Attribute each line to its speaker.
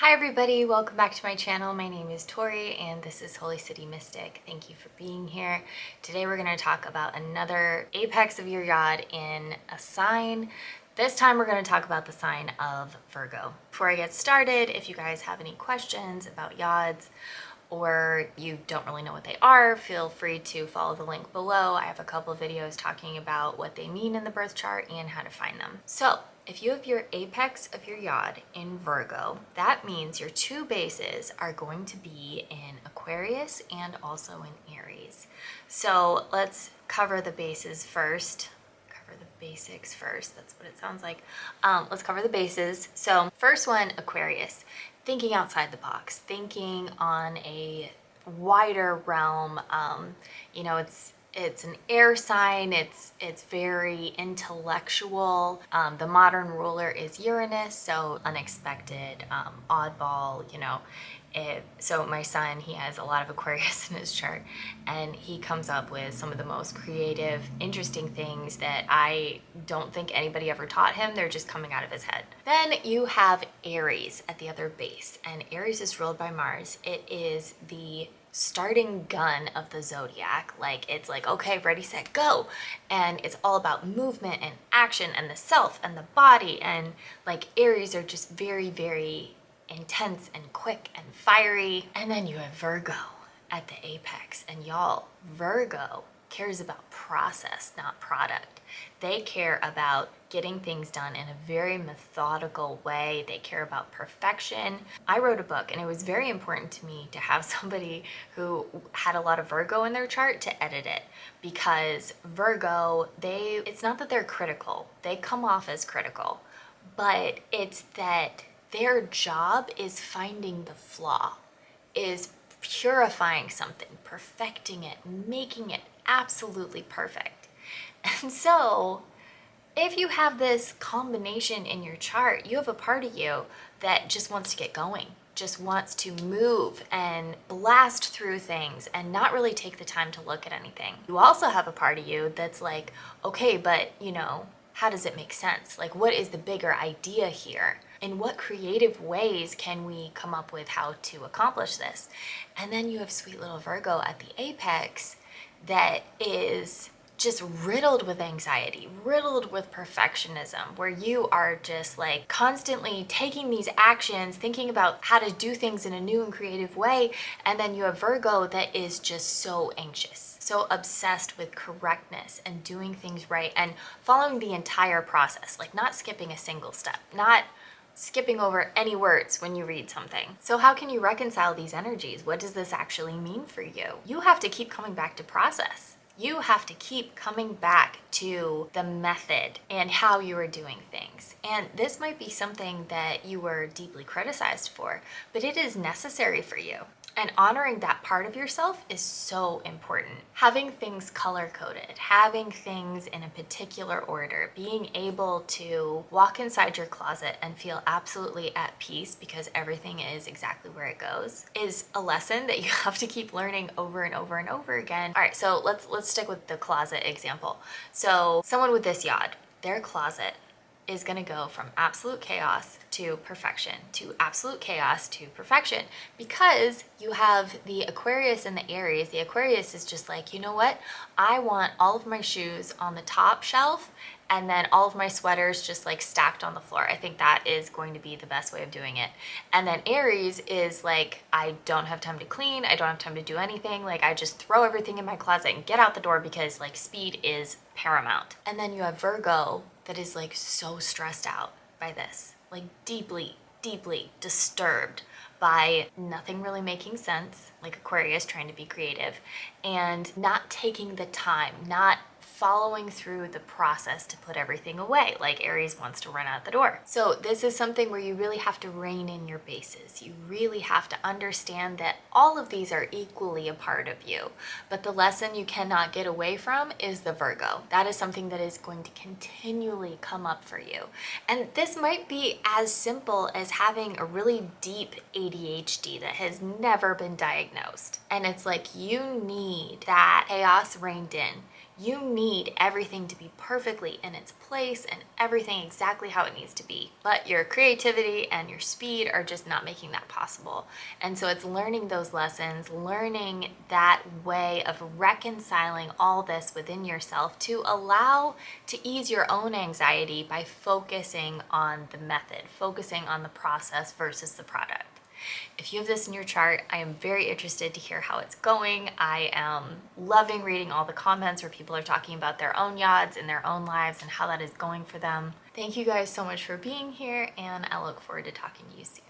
Speaker 1: Hi everybody, welcome back to my channel. My name is Tori and this is Holy City Mystic. Thank you for being here. Today we're going to talk about another apex of your yod in a sign. This time we're going to talk about the sign of Virgo. Before I get started, if you guys have any questions about yods or you don't really know what they are, feel free to follow the link below. I have a couple of videos talking about what they mean in the birth chart and how to find them. So if you have your apex of your yod in Virgo, that means your two bases are going to be in Aquarius and also in Aries. So let's cover the bases first. Cover the basics first. That's what it sounds like. Let's cover the bases. So first one, Aquarius. Thinking outside the box, thinking on a wider realm. It's an air sign. It's very intellectual. The modern ruler is Uranus, so unexpected, oddball. So my son, he has a lot of Aquarius in his chart, and he comes up with some of the most creative, interesting things that I don't think anybody ever taught him. They're just coming out of his head. Then you have Aries at the other base, and Aries is ruled by Mars. It is the starting gun of the zodiac. It's like, okay, ready, set, go. And it's all about movement and action and the self and the body. And Aries are just very, very intense and quick and fiery. And then you have Virgo at the apex. And y'all, Virgo cares about process, not product. They care about getting things done in a very methodical way. They care about perfection. I wrote a book and it was very important to me to have somebody who had a lot of Virgo in their chart to edit it, because Virgo, it's not that they're critical. They come off as critical, but it's that their job is finding the flaw, is purifying something, perfecting it, making it absolutely perfect. And so if you have this combination in your chart, you have a part of you that just wants to get going, just wants to move and blast through things and not really take the time to look at anything. You also have a part of you that's like, okay, but how does it make sense? What is the bigger idea here? In what creative ways can we come up with how to accomplish this? And then you have sweet little Virgo at the apex that is just riddled with anxiety, riddled with perfectionism, where you are just constantly taking these actions, thinking about how to do things in a new and creative way. And then you have Virgo that is just so anxious, so obsessed with correctness and doing things right and following the entire process, not skipping a single step, not skipping over any words when you read something. So how can you reconcile these energies? What does this actually mean for you? You have to keep coming back to process. You have to keep coming back to the method and how you are doing things. And this might be something that you were deeply criticized for, but it is necessary for you. And honoring that part of yourself is so important. Having things color-coded, having things in a particular order, being able to walk inside your closet and feel absolutely at peace because everything is exactly where it goes, is a lesson that you have to keep learning over and over and over again. All right, so let's stick with the closet example. So someone with this yod, their closet is going to go from absolute chaos to perfection, to absolute chaos to perfection, because you have the Aquarius and the Aries. The Aquarius is just like, you know what? I want all of my shoes on the top shelf and then all of my sweaters just stacked on the floor. I think that is going to be the best way of doing it. And then Aries is like, I don't have time to clean. I don't have time to do anything. I just throw everything in my closet and get out the door because speed is paramount. And then you have Virgo that is so stressed out by this, deeply, deeply disturbed by nothing really making sense, like Aquarius trying to be creative, and not taking the time, not following through the process to put everything away, like Aries wants to run out the door. So this is something where you really have to rein in your bases. You really have to understand that all of these are equally a part of you, but the lesson you cannot get away from is the Virgo. That is something that is going to continually come up for you. And this might be as simple as having a really deep ADHD that has never been diagnosed. And it's you need that chaos reined in. You need everything to be perfectly in its place and everything exactly how it needs to be. But your creativity and your speed are just not making that possible. And so it's learning those lessons, learning that way of reconciling all this within yourself to allow to ease your own anxiety by focusing on the method, focusing on the process versus the product. If you have this in your chart, I am very interested to hear how it's going. I am loving reading all the comments where people are talking about their own yods in their own lives and how that is going for them. Thank you guys so much for being here, and I look forward to talking to you soon.